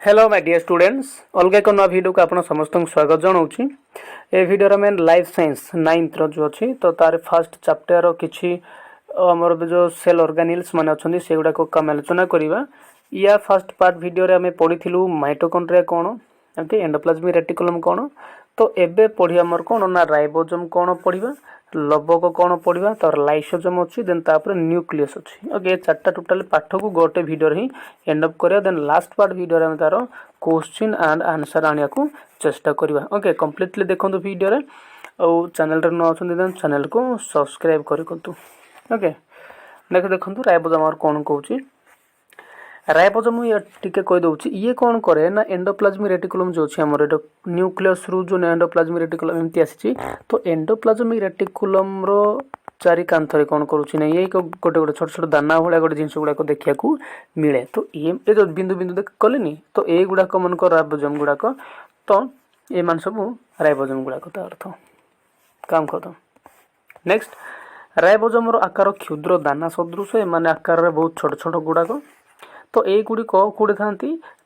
Hello my dear students अलग एक नया वीडियो को आपण समस्त स्वागत जनाऊँ। ए वीडियो में लाइफ साइंस 9th जो अच्छी तो तार फर्स्ट चैप्टर किसी आमर जो सेल ऑर्गेनिल्स माने अच्छे से गुड़ा कम आलोचना करवा। या फर्स्ट पार्ट वीडियो रे आमे पढ़ी माइटोकॉन्ड्रिया कौन एमती एंडोप्लाज्मिक रेटिकुलम कौन तो एबे पढ़िया मोर कौन ना राइबोसोम कौन पढ़ा लबक कौन पढ़ा तार लाइसोसोम अच्छी देन तापर न्यूक्लियस अच्छी। ओके चार्टा टोटाल पाठ को गोटे वीडियो ही एंड अप करिया देन लास्ट पार्ट वीडियो रे तार क्वेश्चन एंड आंसर आनिया को चेष्टा करवा। ओके कंप्लीटली देखंतु वीडियो रे और चैनल रे न अछन देन चैनल को सब्सक्राइब करकंतु। ओके नेक्स्ट देखंतु राइबोसोम और कौन कहूची राइबोसोम ये टिके कहि दउची ये कौन करे ना एंडोप्लाज्मिक रेटिकुलम जो अछि हमर एटो न्यूक्लियस रु जो एंडोप्लाज्मिक रेटिकुलम एमती आसी तो एंडोप्लाज्मिक रेटिकुलम रो चारि कांथरे कौन करूची ना ये गोटे गोटे छोट छोट दाना भलिया गोटे जिंस गुडा को देखिया को मिले तो ये जो बिंदु बिंदु देख कलेनी तो ए गुडा को मन को राइबोसोम गुडा को तो ए मान सब राइबोसोम गुडा को अर्थ काम खत्म। नेक्स्ट राइबोसोम रो आकार क्षुद्र दाना सदृश माने आकार रे बहुत छोट छोट गुडा को तो ये गुड़िक कौटे था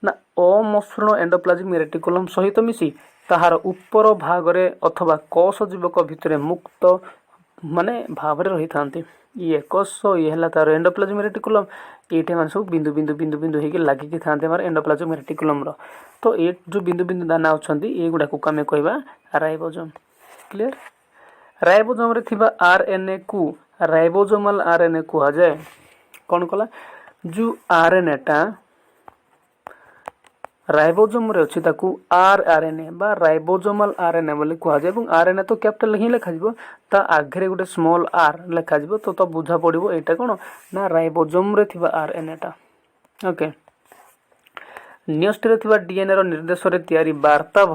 ना अमसृण एंडोप्लाज्मिक रेटिकुलम सहित मिसी ताहार ऊपर भागरे अथवा कोष जीवक भितर मुक्त माने भाव रही था। ये कोष ये है तार एंडोप्लाज्मिक रेटिकुलम ये मान सब बिंदु बिंदु बिंदु बिंदु होगी लगिकी था एंडोप्लाज्मिक रेटिकुलम तो ये जो बिंदु बिंदु दाना अच्छा ये गुड़ा को आम कहवा राइबोसोम। क्लियर राइबोसोम रे थिबा आरएनए को राइबोसोमल आरएनए कह जाए कौन कला जो आरएनए टा राइबोसोम रे अछि ताकू आरएनए बा राइबोसोमल आरएनए बोली कह जाय एवं आरएनए तो कैपिटल ही लिखा जिवो ता आगरे गोटे स्मॉल आर लिखा जिवो तो बुझा पड़िबो एटा कोन ना राइबोसोम रे थिबा आरएनए टा। ओके न्यूस्ट रे थिबा डीएनए रो निर्देश रे तयारी वार्ताभ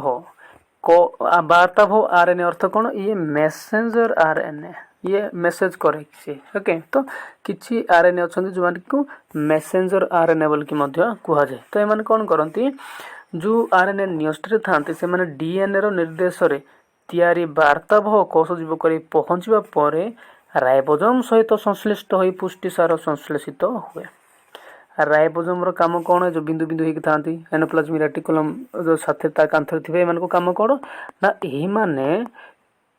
आरएनए अर्थ कोन ये मैसेंजर आरएनए ये मैसेज करे से। ओके तो किछि आरएनए अछंती जो मान को मैसेंजर आरएनए बोल की मध्य कुहा जाय तो एमान कोन करंती जो आरएनए न्यूस्ट रे थांती से माने डीएनए रो निर्देश रे तयारी वार्ताभ कोष जीव करी पहुंचबा परे राइबोसोम सहित संश्लिष्ट होई पुष्टि सार संश्लेषित हुए। राइबोसोम रो काम कोन है जो बिंदु बिंदु हेकि थांती एंडोप्लाज्मिक रेटिकुलम जो साथे ता कांथर थिबे एमान को काम कोन ना एही माने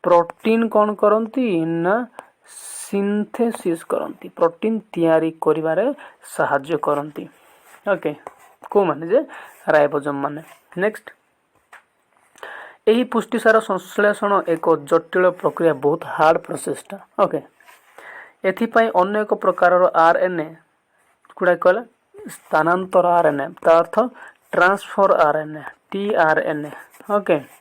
प्रोटीन कौन करती ना सिंथेसिस करती प्रोटीन तैयारी करिवारे सहाय्य करती। ओके को माने जे राइबोसोम माने। नेक्स्ट एही पुष्टिसार संश्लेषण एक जटिल प्रक्रिया बहुत हार्ड प्रोसेसटा। ओके एथि पई अन्य एक प्रकार आरएनए गुडा कहला स्थानांतर आरएनए ता अर्थ ट्रांसफर आरएनए टीआरएनए। ओके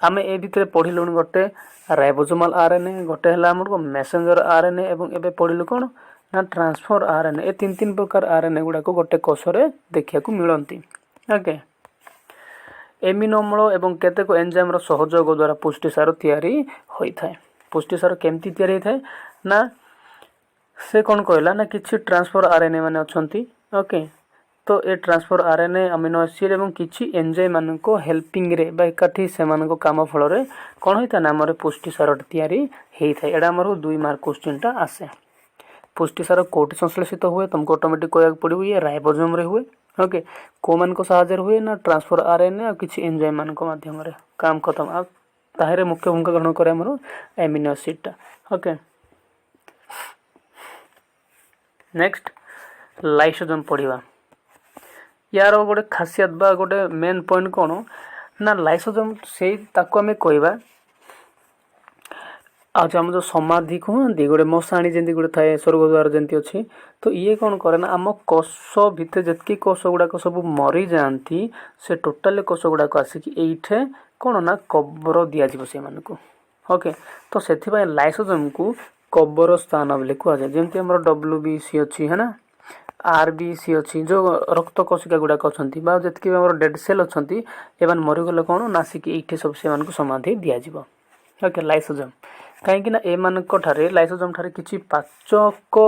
आमे ए भितर पढ़िलु गोटे राइबोसोमल आरएनए गोटे हला हमर को मैसेंजर आरएनए एवं एबे पढ़िलु कोन ना ट्रांसफर आरएनए ए तीन तीन प्रकार आरएनए गुडा को गोटे कोष रे देखिया को मिलंती। ओके एमिनो अम्ल एवं केतेक एंजाइम रो सहयोग द्वारा पुष्टिसार तयारी होई थाए। पुष्टिसार केमती तयारी होई थाए ना से कौन कहला ना किछि ट्रांसफर आरएनए माने अछंती। ओके तो ए ट्रांसफर आरएनए अमीनो एसिड एवं किछि एंजाइम मान को हेल्पिंग रे बा एकाठी से मान को काम फल रे कोन होइता ना हमर पुष्टिसार तयारी हेइ थाए। एडा हमर 2 मार्क क्वेश्चन टा आसे पुष्टिसार कोटि संश्लेषित हुए तुमको ऑटोमेटिक कहया पड़िबो ये राइबोसोम रे हुए। ओके को मान को सहायता हुए ना ट्रांसफर आरएनए और किछि एंजाइम मान को माध्यम रे काम खत्म आ ताहेरे मुख्य भूमिका ग्रहण करे हमर एमिनो एसिड टा। ओके नेक्स्ट लाइसोसोम पढ़िबा यार गोटे खासियत बा गोटे मेन पॉइंट कौन ना लाइसोसोम से ताको आमे कहबा आज हम जो समाधि कहते गोटे मशाणी जमी गोटे थाए स्वर्गद्वार जमी अच्छी तो ये कौन करे ना आम कोष भितर जितकी कोष गुड़ाक सब मरी जाती से टोटाल कोष गुड़ाक आसिक ये कौन ना कबर दिज्व से मानक। ओके तो से लाइसोसोम को कबर स्थान बोले कहुए जमी आम WBC अच्छी है ना RBC अच्छी जो रक्त कोशिका गुड़ाक अच्छा जी डेड सेल अच्छा एवं मरीगले कौन नासिक ये सब से समाधि दिज्व। ओके लाइसोसोम कहीं ना एमानक लाइसोसोम ठारे किछि पाचक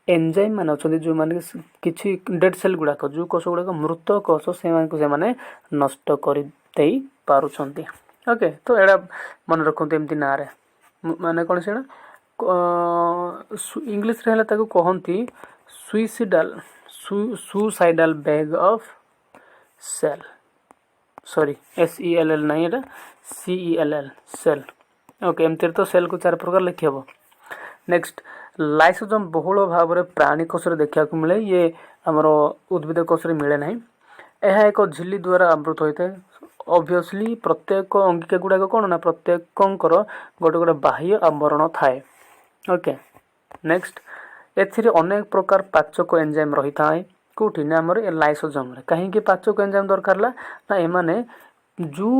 एंजाइम मान अच्छा जो माने किछि डेड सेल गुड़ाक जो कोष गुड़ाक मृत कोष से माने नष्ट कर दे पारुछंती। ओके तो एडा मन रखते एमती ना रे माने कौन से इंग्लिश रे कहती suicidal bag of sell, sorry SELL नहीं एटा CELL सेल। ओके एमती तो सेल को 4 प्रकार लिखी हम। नेक्स्ट लाइसोजोम बहुल भाव में प्राणी कोष देखा मिले, ये आमर उद्भिद कोष मिले ना। यह एक झिल्ली द्वारा आवृत होता है। ऑब्वियसली प्रत्येक अंगिका गुड़ाक कौन ना प्रत्येक गोटे गोटे बाह्य आवरण थाए। ओके नेक्स्ट एथिरे अनेक प्रकार पाचक एंजाइम रही थाए कौटी ना आमर लाइसोजोम रे। कहीं पाचक एंजाइम दरकार ना एमाने जो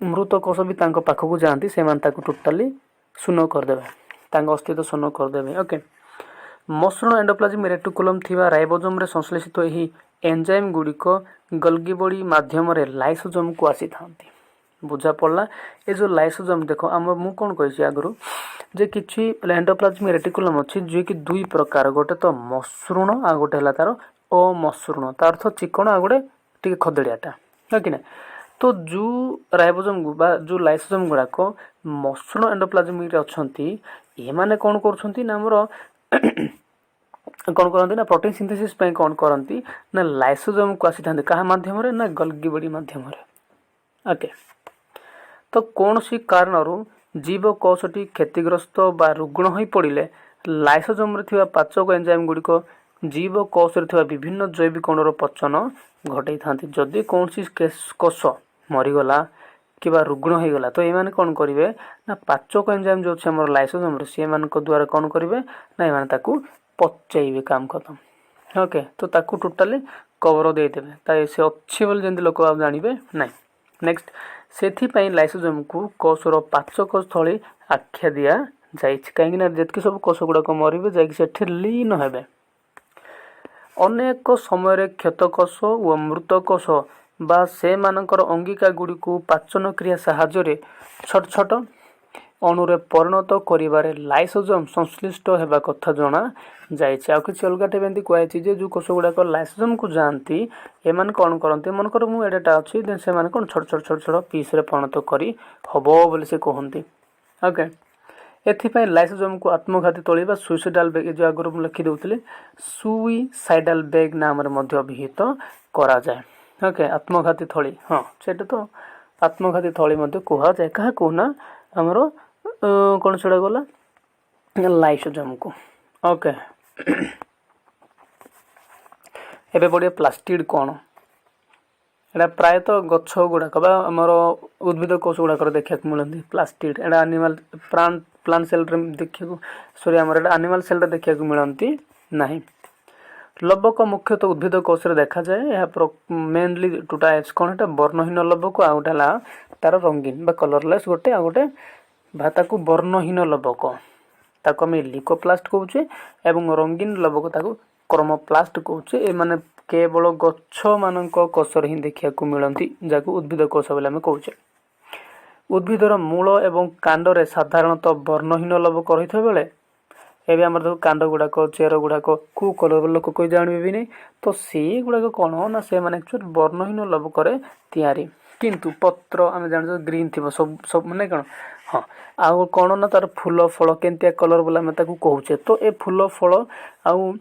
मृत कोष भी तांको पाखक जाती से टोटाली शून्य करदे, अस्तित्व शून्य करदे। ओके मसृण एंडोप्लाज्मिक रेटिकुलम थिबा राइबोसोम रे संश्लेषित यही एंजाइम गुड़िक गल्गी बॉडी माध्यम रे लाइसोजोम को आसी थांती। बुझा पड़ला ये जो लाइसोजोम देख आम मु कौन कही आगु जे किछि एंडोप्लाज्मिक रेटिकुलम अच्छी जे कि दुई प्रकार, गोटे तो मसृण आ गोटे है तार अमसृण, तार अर्थ चिकण आ गोटे टी खदेड़ियाटा है कि ना। तो जो राइबोसोम बा जो लाइसोजोम गुड़ाक मसृण एंडोप्लाज्मिक अच्छी ये माने कौन कर कौन करती ना प्रोटीन सिंथेसिस कौन करती ना लाइसोजोम को आसी था क्या माध्यम ना गल्गी बॉडी माध्यम। ओके तो कौन सी कारण जीव कोषटी क्षतिग्रस्त बा रुग्ण हो पड़े लाइसोजोम रे थिबा पाचक एंजाइम गुड़िक जीव कोष रे थिबा विभिन्न जैविक अणुर पचन घटई थांती। जदि कौन सी कोष मरीगला कि रुग्ण हो गला तो ये कौन करेंगे ना पाचक एंजाइम जो अच्छे लाइसोजोम रे सी द्वारा कौन करेंगे ना ये पचाइबे काम खत्म। ओके तो ताकू टोटाली कवर देदेवे से अच्छी बोले जमी लोक जानवे ना। नेक्स्ट से लाइसोजोम को कोषर पाचक स्थली आख्या दि जाए कहीं जितकी सब कोष गुड़ाक मरवे जाकि लीन हेबे। अनेक समय क्षत कोष और मृत कोष बा से मानकर अंगिका गुड़ी को पाचन क्रिया साहाय्य छोट छोट अणुरे परिणत करिबारे लाइसोजोम संश्लिष्ट हेबा कथा जना जाइछि। आ किछि अलगाटे बेंती कहैछि जे जो कोष गुड़ाक लाइसोजोम को जानती एमान कौन करते मनकर मु एडाटा अछि देन से माने कोन छोट छोट छोट छोट पीस रे परिणत करी हबो बोली से कहंती। ओके एथिपाई लाइसोजोम को आत्मघाती तली बा सुइसाइडल बैग जो आगुर मु लिखि देउतले सुइसाइडल बैग नाम रे मध्य अभिहित करा जाय। ओके आत्मघाती थली हां सेटा तो आत्मघाती थली मध्य कहा जाय कहा कोना हमरो कौन से गला लाइसोजोम को। ओके एबे बढ़िया प्लास्टिड कौन एटा प्रायतः गछ गुड़ाक आमर उद्भिद कोष गुड़ाक देखा मिलती प्लास्टिड एटा एनिमल प्लांट सेल देखा सॉरी आमर एटा एनिमल सेल देखा मिलती नहीं। लबक मुख्यतः उद्भिद कोष देखा जाए यह मेनली टू टाइप्स कौन है वर्णहीन लबक आ गोटे तार रंगीन बा कलरलेस गोटे आ गोटे भाता को वर्णहीन लबक ताको आम लिकोप्लास्ट कहूचे एवं रंगीन लबक ताको क्रोमोप्लास्ट कहूचे। ए माने केवल गछ मानक कोषर ही देखा मिलती जहाँ उद्भिद कोष बोले आम कहूचे। उद्भिदर मूल एवं कांडरे साधारणतः वर्णहीन लबक रही था बेले एवं आम देखो कांड गुड़ाक चेर गुड़ाक कौ कलर लोक कोई जानवे भी नहीं तो सी गुड़ाक कौन ना से एक्चुअली वर्णहीन लबक तैयारी किंतु पत्र आम जान ग्रीन थी सब सब माने कौन हाँ आउ कौन ना तार फूल फल केंतिया कलर बोले आम कहूचे। तो ए फूल फल आउ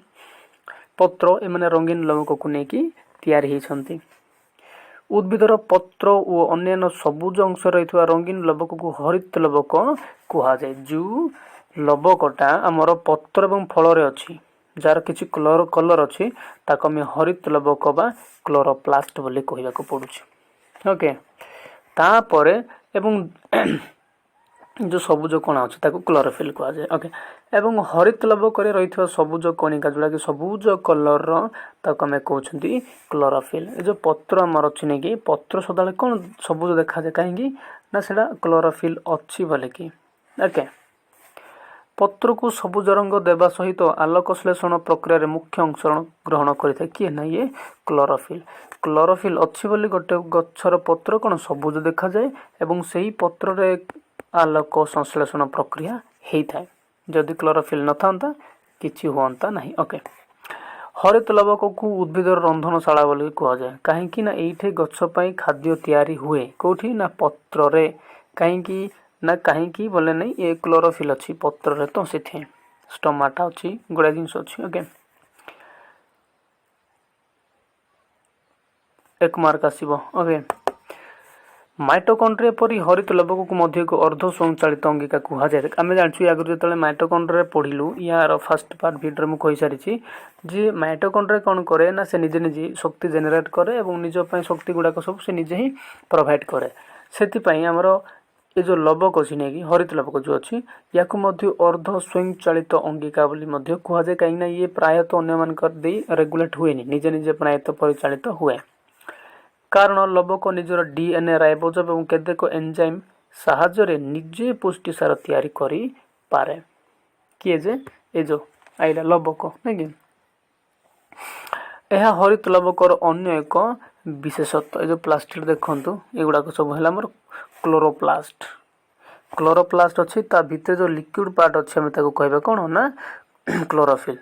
पत्र एमाने रंगीन लबक को लेकिन तैयारी होती। उद्भिदर पत्र और अन्य सबुज अंश रही रंगीन लबक को हरित लबक कह जाए। जो लबकटा आमर पत्र एवं फल अच्छी जार किसी कलर कलर अच्छी ताको आम हरित लबक बा क्लोरोप्लास्ट बोली कहवाक पड़ुछि। ओके तापर एवं जो सबुज कणा अच्छे ताको क्लोरोफिल कह जाए। ओके एवं हरित लबक रही सबुज कणिका जोड़ा कि सबुज कलर ताको आम कहते क्लोरोफिल। जो पत्र आमर अच्छी नहीं कि पत्र सदा कौन सबुज देखा जाए कहीं ना से क्लोरोफिल अच्छी बोले कि। ओके पत्र को सबुज रंग देवा सहित आलोक श्लेषण प्रक्रिया मुख्य अंश ग्रहण करें किए ना ये क्लोरोफिल। क्लोरोफिल अच्छी बोली गोटे गछर पत्र कौन सबुज देखा जाए एवं से ही पत्र रे आलोक संश्लेषण प्रक्रिया होता है। जदि क्लोरोफिल न था किसी हुआ ना। ओके हरित लबक को उद्भिदर रंधनशाला बोली कह जाए कहीं ना ये गछपाई खाद्य तैयारी हुए कौटी ना पत्र रे कहीं ना कहीं बोले नहीं ये क्लोरोफिल अच्छी पत्र रे तो से स्टोमाटा अच्छी गुड़ा जिनस अच्छी। ओके 1 मार्क आसीबो। ओके माइटोकॉन्ड्रिया परी हरित लवक को मध्य एक अर्ध स्वयंचालित अंगिका कह जाए। आम जानूँ आगुरी जो माइटोकॉन्ड्रिया पढ़िलु यार फास्ट पार्ट भिडियो में कही सारी जे माइटोकॉन्ड्रिया कौन करे ना से निजे निजे शक्ति जेनेरेट करे और निजपाई शक्ति गुड़ाक सब से निजे ही प्रोवाइड करे। से आमर ये जो लवक अच्छी नहीं कि हरित लवक जो अच्छी या अर्ध स्वयंचालित अंगिका कह जाए कहीं ये प्रायत अन्य रेगुलेट हुए निजे निजे प्रायत परिचालित हुए कारण लवक निजर डीएनए राइबोसोम और केतेक एंजाइम साहाय्य निजे पुष्टिसार तैयारी करि पारे। किए जे ए जो आइला लवक नहीं कि यह हरित लवकर अन्य एक विशेषत्व जो प्लास्टिक देखंतु एगुड़ाक सब है आमर क्लोरोप्लास्ट। क्लोरोप्लास्ट अच्छी ता भितर जो लिक्विड पार्ट अच्छे आम कहबा कौन ना क्लोरोफिल।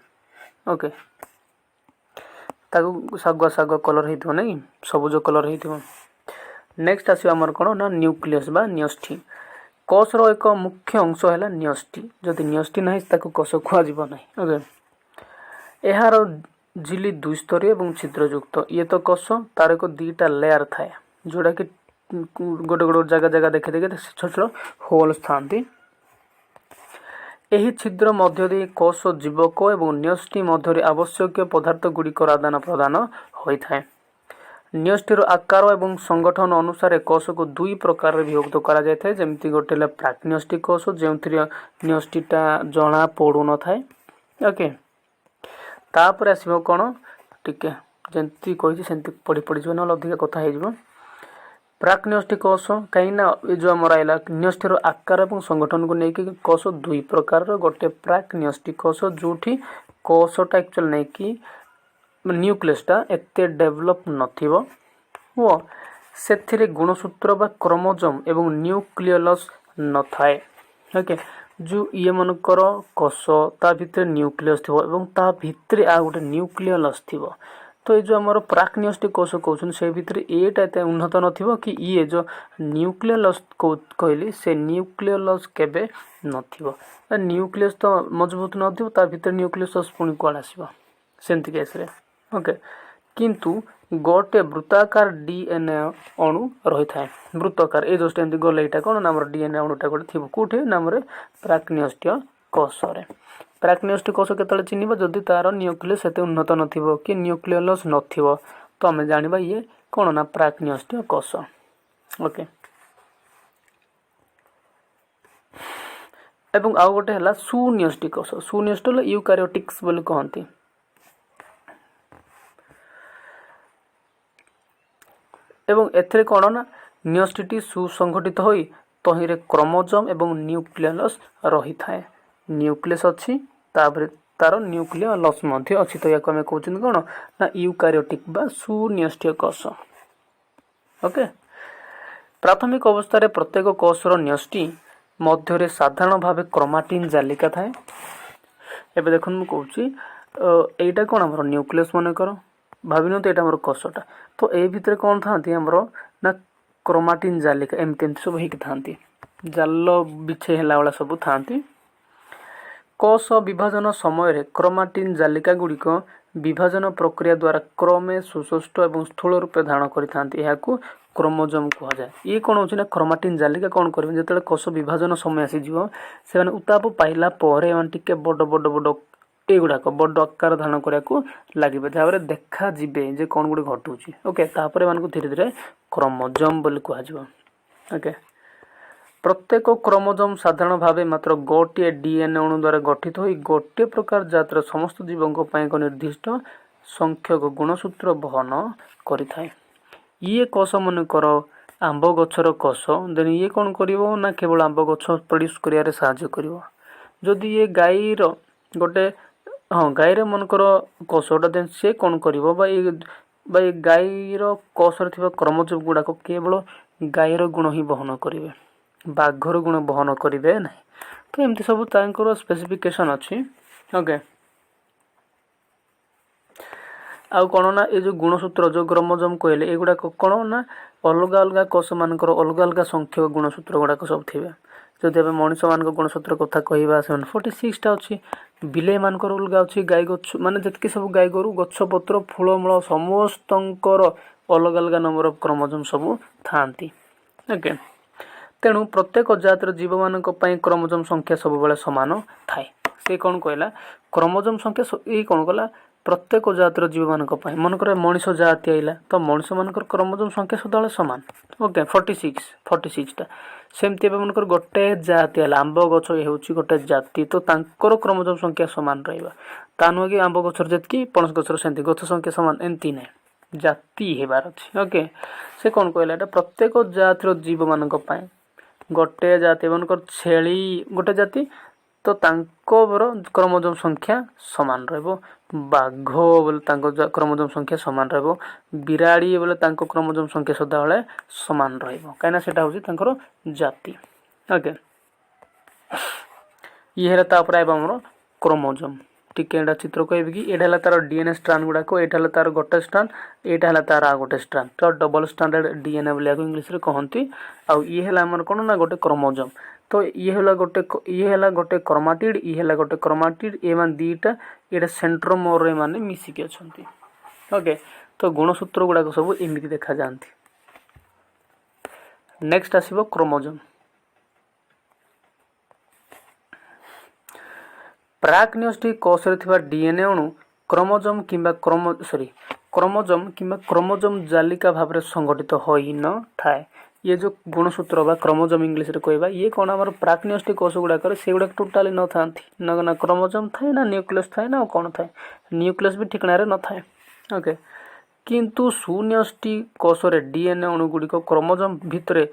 ओके ताकू सागुआ सागुआ कलर हो नहीं सबुज कलर हो। नेक्स्ट आसो आमर कौन ना न्यूक्लियस बा न्यूस्टी। कोषर एक मुख्य अंश है न्यूस्टी। जदि न्यूस्टी ना ताकू कोष कह ना। ओके यार झिली 2 स्तरीय और छिद्रयुक्त ये तो कोष तार एक 2टा लेयर थाए जोड़ा कि गोटे गोटे जगह जगह देखे देखे छोट छोट होल्स था। ଏହି छिद्र मध्य दे कोष जीवक एवं न्यष्टि मध्य आवश्यक पदार्थ गुड़िकर आदान प्रदान होता है। न्यष्टिर आकार एवं संगठन अनुसार कोष को 2 प्रकार विभक्त करा जाए जमती गोटे प्राक्न्यष्टि कोष जो न्यष्टिटा जना पड़ू न थाए। ओके तापर आसो कौन टिके जमती कही सेमती पढ़ी पढ़ी ना अधिक कथा हो। प्राक्न्यष्टि कोष कहीं जो आम आइला न्यष्टिर आकार और संगठन को लेकिन कोष 2 प्रकार गोटे प्राक्न्यष्टि कोष जोठी कोषटा एक्चुअल नहीं कि न्यूक्लियसटा एते डेवलप नथिबो वो से गुणसूत्र बा क्रोमोजोम एवं न्यूक्लियस न थाए। ओके जो ये मनकर कोष ता भितर न्यूक्लियस थिबो एवं ता भितर आ गोटे न्यूक्लियस थिबो। तो ये जो आमर प्राक्न्यष्टि कोष कहते से भितर एटा एत उन्नत नथिबो कि ये जो न्यूक्लियस कहली से न्यूक्लियस केबे नथिबो। न्यूक्लियस तो मजबूत नथिबो ता भितर न्यूक्लियस पुणी कुआड आसीबो सेमती केस रे। ओके किंतु गोटे वृत्ताकार डीएनए अणु रही थाए वृत्ताकार ए जस्ट एमती गले यहाँ कौन ना डीएनए अणुटा गोटे थी कौटे नाम प्राक्न्यष्टि कोष। प्राक्न्यष्टि कोष केतले चिन्ह जदि तार न्यूक्लियस एते उन्नत नथिबो कि न्यूक्लियस नथिबो तो आम जानिबा ये कौन ना प्राक्न्यष्टि कोष। ओके एवं आउ गोटे है सुन्यष्टि कोष। सुन्यष्टि यूकारियोटिक्स बोली कहती। एवं एथरे कौन ना न्यष्टिटी सुसंगठित होई तहिरे क्रोमोजोम एवं न्यूक्लियस रही थाए। न्यूक्लियस अच्छी तार न्यूक्लियस मध्य अच्छी तो या आम कहते कौन ना यूकारियोटिक बा सुन्यष्टि कोष। ओके प्राथमिक अवस्था प्रत्येक कोषर न्यष्टि मध्य साधारण भाव क्रोमाटिन जालिका थाए। एबे देखो मु कहूँ एटा कौन आम न्यूक्लियस मन कर भाविन तो यहाँ कोषटा तो ये भितर कौन था ना क्रोमाटिन जालिका एमती सब होती था जाल बिछे है वाला सब था। कोष विभाजन समय क्रोमाटिन जालिका गुड़िक विभाजन प्रक्रिया द्वारा क्रमे सुस्पष्ट और स्थूल रूप धारण कर क्रोमोजोम कह जाए। ये कौन हो क्रोमाटिन जालिका कौन करेंगे जो कोष विभाजन समय आसीज से उताप पाइला टे बड़ बड़ बड़ एगुड़ाक बड़ आकार धारण करने को लगे जहाँ देखा जे कौन गुटे घटुची। ओके तापर एम धीरे धीरे क्रोमोजोम बोली कह। ओके प्रत्येक क्रोमोजोम साधारण भाव मात्र गोटे डीएनए अणु द्वारा गठित हो गोटे प्रकार जातर समस्त जीवों एक निर्दिष्ट संख्यक गुणसूत्र बहन करें। ये कोष मनकर आंब गछर कोष देन ये कौन करिवो ना केवल आंब गछ प्रोड्यूस करियारे साहाय्य करिवो। जदि ये गाईर गोटे हाँ गाईर मनकर कोषटा देन से कौन करिवो बा ये गाईर कोषर थिबा क्रोमोजोम गुड़ाक केवल गाईर गुण ही बहन करेंगे बाघर गुण बहन करेंगे ना। तो एमती सब तांकर स्पेसिफिकेशन अच्छी। ओके आउ कौन ना ये जो गुणसूत्र जो क्रोमोजोम कहले एगुड़ाक कौन ना अलग अलग कोष मानकर अलग अलग संख्यक गुणसूत्र गुड़ाक सब थे। जदि आम मनीष मान गुणसूत्र कथा कह 746टा अच्छी बिले मानकर अलग अच्छी गाई गछ माने जितकी सब गाई गोरु गछ पत्र फूलमूल समस्तंकर अलग अलग नंबर ऑफ क्रोमोजोम सब थांती। ओके तेणु प्रत्येक जातिर जीव मानक पई क्रोमोजोम संख्या सब बेले समान थाए। से कौन कहला क्रोमोजोम संख्या ये कौन कला प्रत्येक जातिर जीव मानक पई मनकर मनीष जाति आइला तो मनीष मानकर क्रोमोजोम संख्या सदाବେଳେ समान। ओके 46 टा सेमती मनकर गोटे जाति आइला आंब गछ ये होची गोटे जाति तो तांकर क्रोमोजोम संख्या समान रहइबा ता नुहे कि आंब गछर जेतकी पणस गछर सेमती गछ संख्या समान एंती नै जाति हेबार अछि। ओके से कौन कहला एटा प्रत्येक जातिर जीव मानक पई गोटे जाति मनकर छेली गोटे जाति तो तांकर क्रोमोजोम संख्या समान रहइबो। बाघ बोले तांको क्रोमोजोम संख्या समान रहइबो। बिराड़ी बोले तांको क्रोमोजोम संख्या सदाବେଳେ समान रहइबो काइना सेटा होची तांकर जाति। ओके ये हेला तापर आइबा हमरो क्रोमोजोम टिके एटा चित्र कहबी कि एटा हला तार डीएनए स्ट्रैंड गुडा को एटा हला तार गोटे स्ट्रैंड एटा हला तार आ गोटे स्ट्रैंड तो डबल स्ट्रैंडेड डीएनए बोले इंग्लिश रे कहंती। आ ये हला हमर कोन ना गोटे क्रोमोजोम तो ये हला गोटे क्रोमाटिड ये हला गोटे क्रोमाटिड ए मान दीटा एटा सेंट्रोमोर रे माने मिसी के अछंती। ओके तो गुणसूत्र गुडा को सब एमिति देखा जानती। Next आसीबो chromosome. प्राक्नियोस्टिक कोष रे थिबा डीएनए अणु क्रोमोजोम किंबा क्रोमोजोम जालिका भाव रे संगठित होई न थाए। ये जो गुणसूत्र बा क्रोमोजोम इंग्लिश रे कहबा ये कोन हमर प्राक्नियोस्टिक कोष गुडा करे से गुडा टोटली न थांती ना क्रोमोजोम थाए ना न्यूक्लियस थाए ना कोन थाए न्यूक्लियस भी ठिकना रे न थाए। ओके किंतु सुन्यष्टि कोष रे डीएनए अणु गुडी को क्रोमोजोम भितरे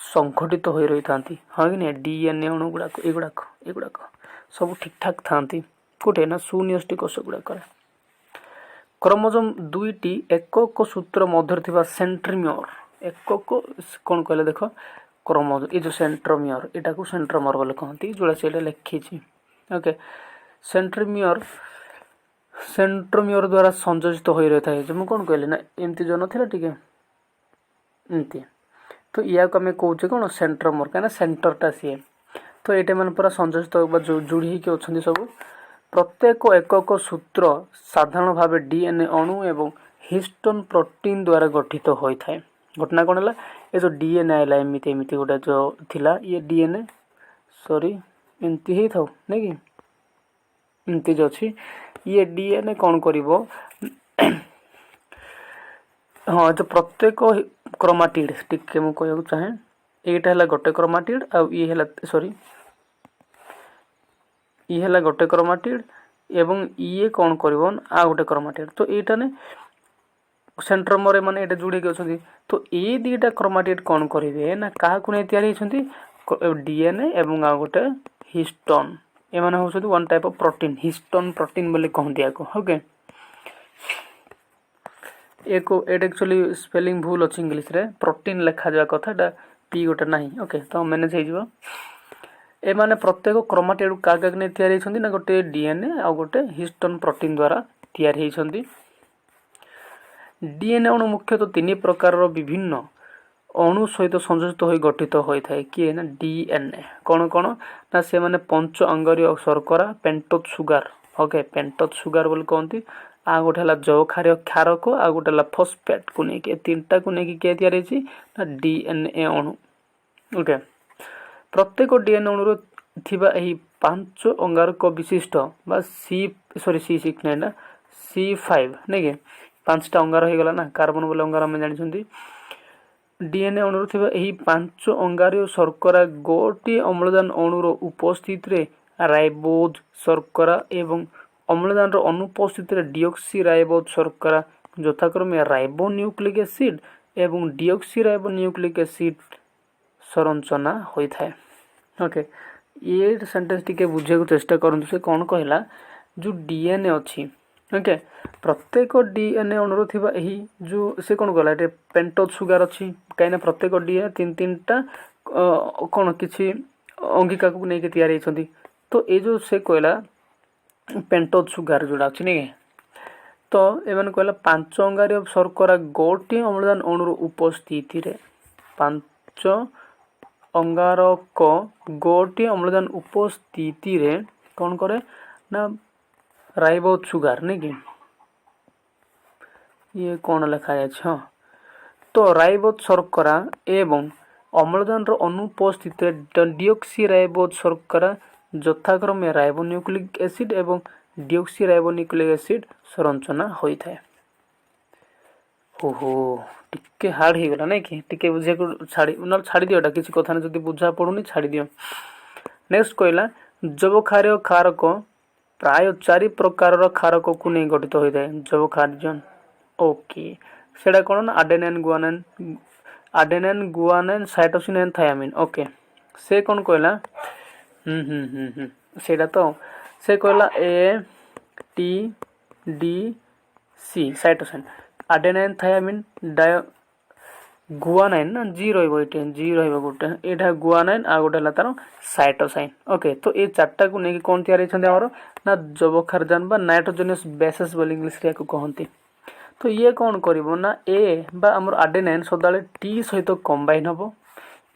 संगठित होई रही थांती। हां कि ने डीएनए अणु गुडा को एगुडा को सब ठीक ठाक थांती कोटे ना सुन्यष्टि कोष गुडा करे। क्रोमोजोम दुईटी एकक सूत्र मध्य थिबा सेंट्रोमियर एकक कोन कहले देखो क्रोमोजोम ए जो सेंट्रोमियर एटा को सेंट्रोमर बोले कहंती जोड़ा सेटा लिखी छी। ओके सेंट्रोमियर द्वारा संयोजित होई रहता है जो कौन कहले ना एमती जो नथिला ठीक है एमती तो या को हमें कहूचे कौन सेंट्रोमर कहना सेंटरटा सी तो एटे मन पूरा संयोजित जोड़ी के अछंती सब प्रत्येक एकक सूत्र साधारण भाव डीएनए अणु एवं हिस्टोन प्रोटीन द्वारा गठित होई थाए। घटना कौन है ये जो डीएनए आइला एमती एमती गोटे जो थिला ये डीएनए सॉरी एमती ही थाउ नहीं कि एमती जो अछि ये डीएनए कौन करिवो हाँ जो प्रत्येक क्रोमाटिड टिके मु कहू चाहे एटा हला गोटे क्रोमाटिड आ ये हला सॉरी ये हला गोटे क्रोमाटिड एवं ये कौन करिवोन आ गोटे क्रोमाटिड तो एटा ने सेंट्रोमर माने एटा जुड़ी के अछंती तो ए दीटा क्रोमाटिड कौन करिवे ना काहा को नै तयारी छंती डीएनए एवं आ गोटे हिस्टोन ए माने होछंती one type of protein histone protein बोले कहंती आको। ओके एको एट एक्चुअली स्पेलिंग भूल अछि इंग्लिश रे प्रोटीन लिखा जावा कथा डा पी गोटे नाही। ओके तो मैनेज हे जिवो ए माने प्रत्येक क्रोमाटिड कागक नै तयारी छंती ना गोटे डीएनए आ गोटे हिस्टोन प्रोटीन द्वारा तयारी हे छंती। डीएनए अणु मुख्यतः तीन प्रकार विभिन्न अणु सहित संयोजित होई गठित होई थाए कि ना डीएनए कौन कौन ना से माने पंच अंगारीय शर्करा pentose sugar. Okay pentose sugar बोल कहंती आ गोटे हला जौखार क्षारक आ गोटे हला फॉस्फेट को नै के तीनटा को नै के तयारी छि ना डीएनए अणु। ओके प्रत्येक डीएनए अणु रो थिबा एही पांच अंगारक विशिष्ट बा C6 नै ना C5 नै के पांचटा अंगार हो गला ना कार्बन बोले अंगार हम जानि छंती डीएनए अणु थिबा एही पांच अंगारीय शर्करा गोटी अम्लजान अणुर उपस्थित रे राइबोज शर्करा एवं अम्लजान रो अनुपस्थित रे डीऑक्सीराइबोज शर्करा यथाक्रमे राइबोन्यूक्लिक एसिड एवं डीऑक्सीराइबोन्यूक्लिक एसिड संरचना होई थाए। ओके ये सेंटेंस टिके बुझे को चेष्टा करंतु से कोन कहला जो डीएनए अछि। ओके प्रत्येक डीएनए अणुर थिबा एही जो से कोन कहला एटे पेंटोज सुगर अछि काइना प्रत्येक डीएनए तीन तीनटा कोन किछि अंगिका को नै के तयारी छंती तो ए जो से कहला पेंटोज सुगर जोडा अछि नै तो एमन कहला पांच अंगारीय शर्करा गोटी अम्लजान अणुर उपस्थिति रे पांच अंगारक गोटी अम्लजान उपस्थिति रे कोन करे ना राइबोज सुगर नै कि ये कौन लिखा है। हाँ ଉକ୍ତ ରାଇବୋଜ ଶର୍କରା ଏବଂ ଅମ୍ଳଜାନର ଅନୁପସ୍ଥିତିରେ ଡିଅକ୍ସିରାଇବୋଜ ଶର୍କରା ଯଥାକ୍ରମେ ରାଇବୋନ୍ୟୁକ୍ଲିକ ଏସିଡ ଏବଂ ଡିଅକ୍ସିରାଇବୋନ୍ୟୁକ୍ଲିକ ଏସିଡ ସଂରଚନା ହୋଇଥାଏ। ଓହୋ ଟିକେ ହାର୍ଡ ହେଇଗଲା ନାଇଁ କି, ଟିକେ ବୁଝିବାକୁ ନହେଲେ ଛାଡ଼ିଦିଅ, ଏଟା କିଛି କଥା ନାହିଁ, ଯଦି ବୁଝା ପଡ଼ୁନି ଛାଡ଼ିଦିଅ। ନେକ୍ସଟ କହିଲା ଯବକ୍ଷାରୀୟ କ୍ଷାରକ ପ୍ରାୟ 4 ପ୍ରକାରର କ୍ଷାରକକୁ ନେଇ ଗଠିତ ହୋଇଥାଏ। ଯବକ୍ଷାରଜନ ଓକେ, ସେଇଟା କ'ଣ ନା ଆଡେନାଇନ ଗୁଆନାଇନ ସାଇଟୋସିନ ଏଣ୍ଡ ଥାୟାମିନ। ଓକେ, ସେ କ'ଣ କହିଲା ସେଇଟା ତ ସେ କହିଲା ATDC ସାଇଟୋସିନ, ଆଡେନାଇନ ଥାୟାମିନ ଗୁଆନାଇନ ନା ଜି ରହିବ, ଏଇଠି ଜି ରହିବ ଗୋଟେ, ଏଇଟା ଗୁଆନାଇନ ଆଉ ଗୋଟେ ହେଲା ତାର ସାଇଟୋସାଇନ। ଓକେ, ତ ଏଇ ଚାରିଟାକୁ ନେଇକି କ'ଣ ତିଆରି ହେଇଛନ୍ତି ଆମର ନା ଯବକ୍ଷାରଜାନ ବା ନାଇଟ୍ରୋଜେନିୟସ ବେସେସ ବୋଲି ଇଂଲିଶରେ ୟାକୁ କହନ୍ତି। ତ ଇଏ କ'ଣ କରିବ ନା ଏ ବା ଆମର ଆଡେନାଇନ ସଦାବେଳେ ଟି ସହିତ କମ୍ବାଇନ ହେବ।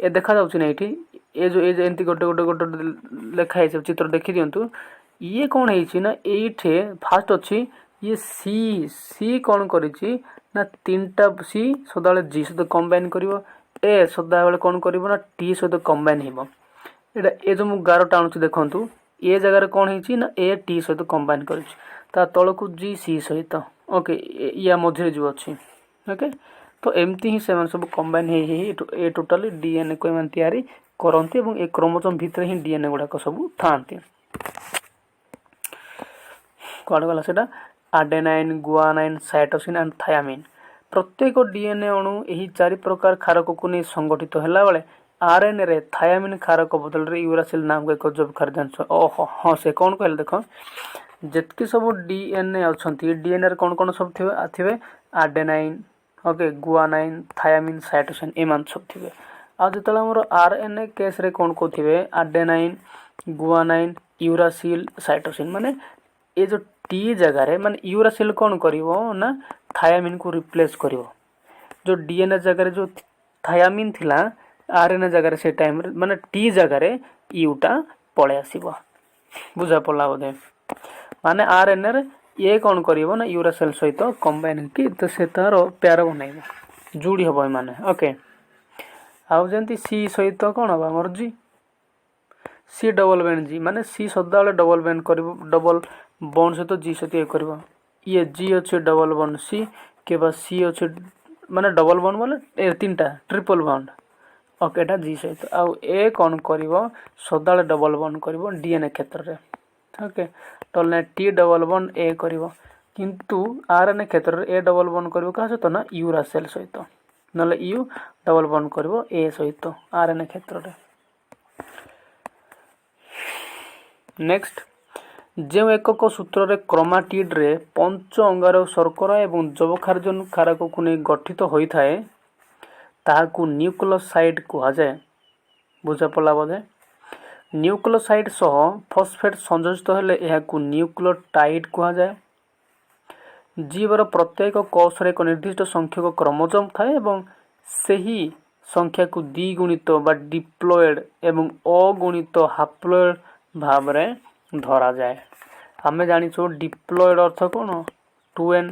ଏ ଦେଖାଯାଉଛି ନା ଏଇଠି, ଏ ଯେଉଁ ଏମିତି ଗୋଟେ ଲେଖା ହେଇଛି ଚିତ୍ର ଦେଖିଦିଅନ୍ତୁ। ଇଏ କ'ଣ ହେଇଛି ନା ଏଇଠି ଫାଷ୍ଟ ଅଛି ଇଏ ସି କ'ଣ କରିଛି ନା 3ଟା ସି ସଦାବେଳେ ଜି ସହିତ କମ୍ବାଇନ କରିବ, ଏ ସଦାବେଳେ କ'ଣ କରିବ ନା ଟି ସହିତ କମ୍ବାଇନ ହେବ। ଏଇଟା ଏ ଯେଉଁ ମୁଁ ଗାରଟା ଆଣୁଛି ଦେଖନ୍ତୁ, ଏ ଜାଗାରେ କ'ଣ ହେଇଛି ନା ଏ ଟି ସହିତ କମ୍ବାଇନ କରିଛି, ତା ତଳକୁ ଜି ସି ସହିତ। ଓକେ, ୟା ମଝିରେ ଯେଉଁ ଅଛି। ଓକେ, ତ ଏମିତି ହିଁ ସେମାନେ ସବୁ କମ୍ବାଇନ ହେଇ ଏ ଟୋଟାଲି ଡିଏନ୍ଏକୁ ଏମାନେ ତିଆରି କରନ୍ତି ଏବଂ ଏ କ୍ରୋମୋଜୋମ ଭିତରେ ହିଁ ଡିଏନ୍ଏ ଗୁଡ଼ାକ ସବୁ ଥାଆନ୍ତି। କୁଆଡ଼େ ଗଲା ସେଇଟା ଆଡେନାଇନ ଗୁଆନାଇନ ସାଇଟୋସିନ ଆଣ୍ଡ ଥାୟାମିନ। ପ୍ରତ୍ୟେକ ଡିଏନ୍ଏ ଅଣୁ ଏହି 4 ପ୍ରକାର କ୍ଷାରକକୁ ନେଇ ସଂଗଠିତ ହେଲାବେଳେ ଆର୍ଏନ୍ଏରେ ଥାୟାମିନ କ୍ଷାରକ ବଦଳରେ ୟୁରାସିଲ ନାମକ ଏକ ଯବକ୍ଷାରଜାନ। ଓହୋ ହଁ, ସେ କ'ଣ କହିଲେ ଦେଖ, ଯେତିକି ସବୁ ଡିଏନ୍ଏ ଅଛନ୍ତି ଡିଏନ୍ଏରେ କ'ଣ କ'ଣ ସବୁ ଥିବେ ଆଡେନାଇନ, ଓକେ, ଗୁଆନାଇନ, ଥାୟାମିନ, ସାଇଟୋସିନ, ଏମାନେ ସବୁ ଥିବେ। ଆଉ ଯେତେବେଳେ ଆମର ଆର୍ଏନ୍ଏ କେସ୍ରେ କ'ଣ କହୁଥିବେ ଆଡେନାଇନ, ଗୁଆନାଇନ, ୟୁରାସିଲ, ସାଇଟୋସିନ, ମାନେ ଏ ଯେଉଁ ଟି ଜାଗାରେ ମାନେ ୟୁରାସିଲ କ'ଣ କରିବ ନା ଥାୟାମିନକୁ ରିପ୍ଲେସ୍ କରିବ। ଯେଉଁ ଡିଏନ୍ଏ ଜାଗାରେ ଯେଉଁ ଥାୟାମିନ ଥିଲା ଆର୍ଏନ୍ଏ ଜାଗାରେ ସେ ଟାଇମରେ ମାନେ ଟି ଜାଗାରେ ୟୁଟା ପଳେଇ ଆସିବ। ବୁଝା ପଡ଼ିଲା ବୋଧେ? ମାନେ ଆର୍ଏନ୍ଏରେ ଇଏ କ'ଣ କରିବ ନା ୟୁରାସିଲ ସହିତ କମ୍ବାଇନ ହେଇକି ତ ସେ ତାର ପ୍ୟାର ବନାଇବ, ଯୋଡ଼ି ହେବ ଏମାନେ। ଓକେ, ଆଉ ଯେମିତି ସି ସହିତ କ'ଣ ହେବ ଆମର G, C double bond G, ମାନେ ସି ସଦାବେଳେ ଡବଲ ବଣ୍ଡ କରିବ, ଡବଲ ବଣ୍ଡ ସହିତ ଜି ସହିତ ଇଏ କରିବ। ଇଏ ଜି ଅଛି ଡବଲ ବଣ୍ଡ ସି, କିମ୍ବା ସି ଅଛି ମାନେ ଡବଲ ବଣ୍ଡ ବୋଲେ 3ଟା ଟ୍ରିପଲ ବଣ୍ଡ। ଓକେ, ଏଇଟା ଜି ସହିତ। ଆଉ ଏ କ'ଣ କରିବ ସଦାବେଳେ ଡବଲ ବଣ୍ଡ କରିବ ଡିଏନ୍ଏ କ୍ଷେତ୍ରରେ। ଓକେ, ନହେଲେ ଟି ଡବଲ ବଣ୍ଡ ଏ କରିବ, କିନ୍ତୁ ଆର୍ଏନ୍ଏ କ୍ଷେତ୍ରରେ ଏ ଡବଲ ବଣ୍ଡ କରିବ କାହା ସହିତ ନା ୟୁରାସିଲ ସହିତ, ନହେଲେ ୟୁ ଡବଲ ବଣ୍ଡ କରିବ ଏ ସହିତ ଆର୍ଏନ୍ଏ କ୍ଷେତ୍ରରେ। ନେକ୍ସଟ, ଯେଉଁ ଏକକ ସୂତ୍ରରେ କ୍ରୋମାଟିଡ୍ରେ ପଞ୍ଚ ଅଙ୍ଗାରକ ଶର୍କରା ଏବଂ ଯବକ୍ଷାରଜାନ କ୍ଷାରକକୁ ନେଇ ଗଠିତ ହୋଇଥାଏ ତାହାକୁ ନ୍ୟୁକ୍ଲିଓସାଇଡ୍ କୁହାଯାଏ। ବୁଝାପଡ଼ିଲା ବୋଧେ? ନ୍ୟୁକ୍ଲିଓସାଇଡ୍ ସହ ଫସ୍ଫେଟ୍ ସଂଯୋଜିତ ହେଲେ ଏହାକୁ ନ୍ୟୁକ୍ଲିଓଟାଇଡ୍ କୁହାଯାଏ। ଜୀବର ପ୍ରତ୍ୟେକ କୋଷରେ ଏକ ନିର୍ଦ୍ଦିଷ୍ଟ ସଂଖ୍ୟକ କ୍ରୋମୋଜୋମ ଥାଏ ଏବଂ ସେହି ସଂଖ୍ୟାକୁ ଦ୍ୱିଗୁଣିତ ବା ଡିପ୍ଲୋଏଡ୍ ଏବଂ ଅଗୁଣିତ ହାପ୍ଲୋଏଡ୍ ଭାବରେ ଧରାଯାଏ। ଆମେ ଜାଣିଛୁ ଡିପ୍ଲୋଏଡ୍ ଅର୍ଥ କ'ଣ? 2n।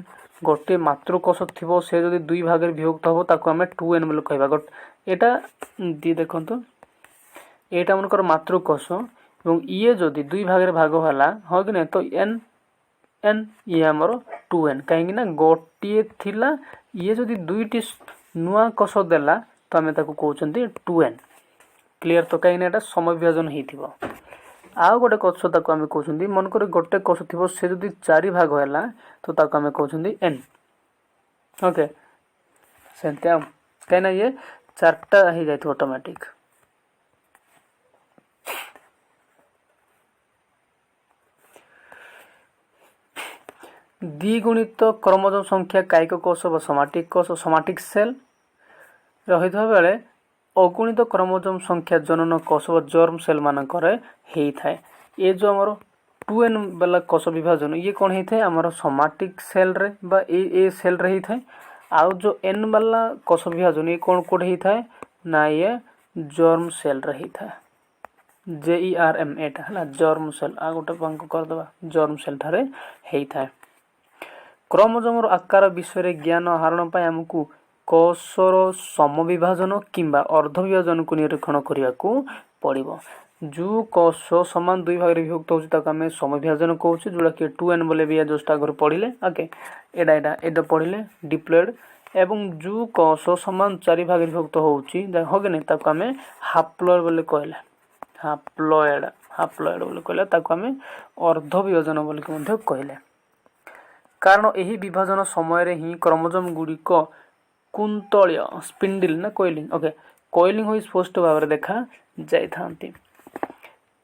ଗୋଟିଏ ମାତୃକୋଷ ଥିବ, ସେ ଯଦି 2 ଭାଗରେ ବିଭକ୍ତ ହେବ ତାକୁ ଆମେ 2n ବୋଲି କହିବା। ଏଇଟା ଦେଖନ୍ତୁ, ଏଇଟା ମନେକର ମାତୃକୋଷ ଏବଂ ଇଏ ଯଦି 2 ଭାଗରେ ଭାଗ ହେଲା, ହଁ କି ନାହିଁ, ତ n ଇଏ ଆମର 2n, କାହିଁକି ନା ଗୋଟିଏ ଥିଲା, ଇଏ ଯଦି 2ଟି ନୂଆ କୋଷ ଦେଲା ତ ଆମେ ତାକୁ କହୁଛନ୍ତି 2n। କ୍ଲିୟର ତ? କାହିଁକି ନା ଏଇଟା ସମୟ ବିଭାଜନ ହେଇଥିବ। ଆଉ ଗୋଟେ କୋଷ ତାକୁ ଆମେ କହୁଛନ୍ତି, ମନେକର ଗୋଟେ କୋଷ ଥିବ, ସେ ଯଦି 4 ଭାଗ ହେଲା ତ ତାକୁ ଆମେ କହୁଛନ୍ତି n। ଓକେ, ସେମିତି ଆଉ, କାହିଁକିନା ଇଏ 4ଟା ହେଇଯାଇଥିବ ଅଟୋମେଟିକ୍। ଦ୍ୱିଗୁଣିତ କ୍ରୋମୋଜୋମ ସଂଖ୍ୟା କାୟିକ କୋଷ ବା ସୋମାଟିକ୍ ସେଲ୍ ରହିଥିବା ବେଳେ ଅଗୁଣିତ କ୍ରୋମୋଜୋମ ସଂଖ୍ୟା ଜନନ କୋଷ ବା ଜର୍ମ ସେଲ୍ ମାନଙ୍କରେ ହେଇଥାଏ। ଏ ଯେଉଁ ଆମର 2n ବାଲା କୋଷ ବିଭାଜନ ଇଏ କ'ଣ ହେଇଥାଏ ଆମର ସୋମାଟିକ୍ ସେଲ୍ରେ ବା ଏ ସେଲ୍ରେ ହେଇଥାଏ। ଆଉ ଯେଉଁ n ବାଲା କୋଷ ବିଭାଜନ ଇଏ କ'ଣ କୋଉଠି ହେଇଥାଏ ନା ଇଏ ଜର୍ମ ସେଲ୍ରେ ହେଇଥାଏ। JERM ଏଇଟା ହେଲା ଜର୍ମ ସେଲ୍, ଆଉ ଗୋଟେ ପାଙ୍କ କରିଦେବା ଜର୍ମ ସେଲ୍ ଠାରେ ହେଇଥାଏ। କ୍ରୋମୋଜୋମର ଆକାର ବିଷୟରେ ଜ୍ଞାନ ଆହରଣ ପାଇଁ ଆମକୁ कोषर समविभाजन किंबा अर्धविभाजन को निरीक्षण करने को पड़ो। जो कोष समान दुई भाग विभक्त होमें समविभाजन कौच जोटा कि 2n बोले भी जस्ट आगे पढ़ले। ओके एटा पढ़ले डिप्लॉयड एवं जो कोष समान 4 भाग विभक्त होगी आम हाप्लॉयड बोले कहले हाप्लॉयड बोले कहले आम अर्धविभाजन बोल कहले। कारण यही विभाजन समय ही क्रोमोसोम गुड़िक कुंतलीय स्पिंडल ना कोइलिंग ओके कोइलिंग हो स्पष्ट भाव में देखा जाती।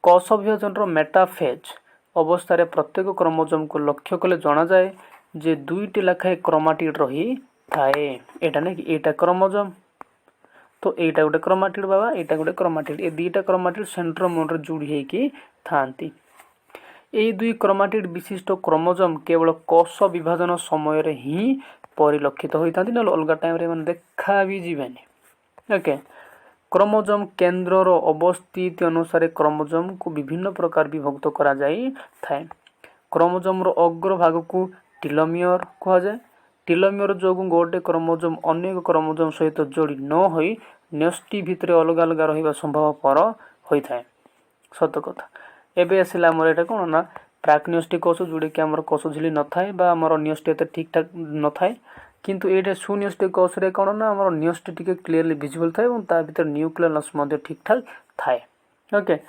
कोष विभाजन मेटाफेज अवस्था प्रत्येक क्रोमोसोम को लक्ष्य कले जना जाए जे 2टी लेखाएं क्रोमाटिड रही थाए। एटा नहीं कि एटा क्रोमोसोम तो एटा गोटे क्रोमाटिड बाबा एटा गोटे क्रोमाटिड ए दुईटा क्रोमाटिड सेंट्रोमोर रे जोड़ी होकी थांती। ए दुई क्रोमाटिड विशिष्ट क्रोमोसोम केवल कोष विभाजन समय रे ही परिलक्षित होता ना अलग टाइम रे मन देखा भी जीवेनी। ओके क्रोमोसोम केन्द्रर अवस्थिति अनुसार क्रोमोसोम को विभिन्न प्रकार विभक्त करा जाई थाए। क्रोमोसोम रो अग्र भाग को टेलोमियर कहा जाए। टेलोमियर जो गोटे क्रोमोसोम अनेक क्रोमोसोम सहित जोड़ी न होई न्यष्टि भितर अलग अलग रहिबा संभव पर होता है। सत कथा एबे आसिला हमर एटा कोन ना प्राकन्यष्टि कोष जोड़े कि हमर कोष झिली न थाए बा हमर न्यष्टि एते ठीक ठाक न थाए किंतु एटा सुन्यष्टि कोष रे कोन ना हमर न्यष्टि टिके क्लियरली विजिबल थाए और ता भीतर न्यूक्लियस मध्ये ठीक ठाक थाए। ओके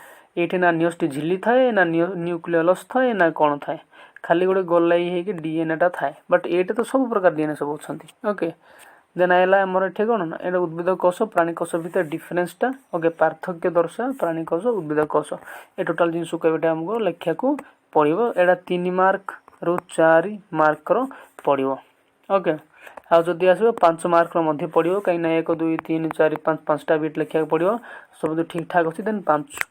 एठी ना न्यष्टि झिली थाए ना न्यूक्लियस थाए ना कोन थाए खाली गोटे गोलाई है कि डीएनए टा थाए बट एटा तो सब प्रकार डीएनए सब अछंती। ओके देन आइला हमर एठी कोन ना एटा उद्भिद कोष प्राणी कोष भीतर डिफरेंस टा ओके पार्थक्य दर्शा प्राणी कोष उद्भिद कोष ए टोटल जिन सुका बेटा हमको लेखा को पड़िबो। एटा 3 मार्क रु 4 मार्क रो पड़िबो। ओके आ जदि आसो 5 मार्क रो मध्ये पड़िबो कहीं ना 1 2 3 4 5 5टा बिट लेखा पड़िबो सब ठीक ठाक अछि देन 5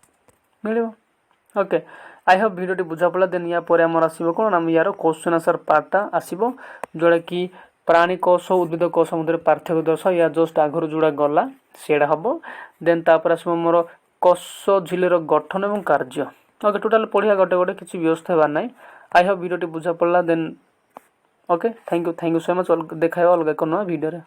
मिलिबो। ओके आई होप वीडियो बुझा पड़ा देन या पर हमर आसीबो कोन हम यार क्वेश्चन आंसर पार्ट आसीबो जोड़ा कि प्राणी कोष उद्भिद कोष मध्य पार्थक्य दर्श या जस्ट आगर जोड़ा गला सेडा हबो देन तापर आसीबो मोर कोष झिलेर गठन एवं कार्य। ओके टोटल पढ़िया गोटे गोटे किसी व्यवस्था हेबार नाई। आई होप वीडियो बुझा पड़ा then okay thank you so much. देखा अलग एक वीडियो रे।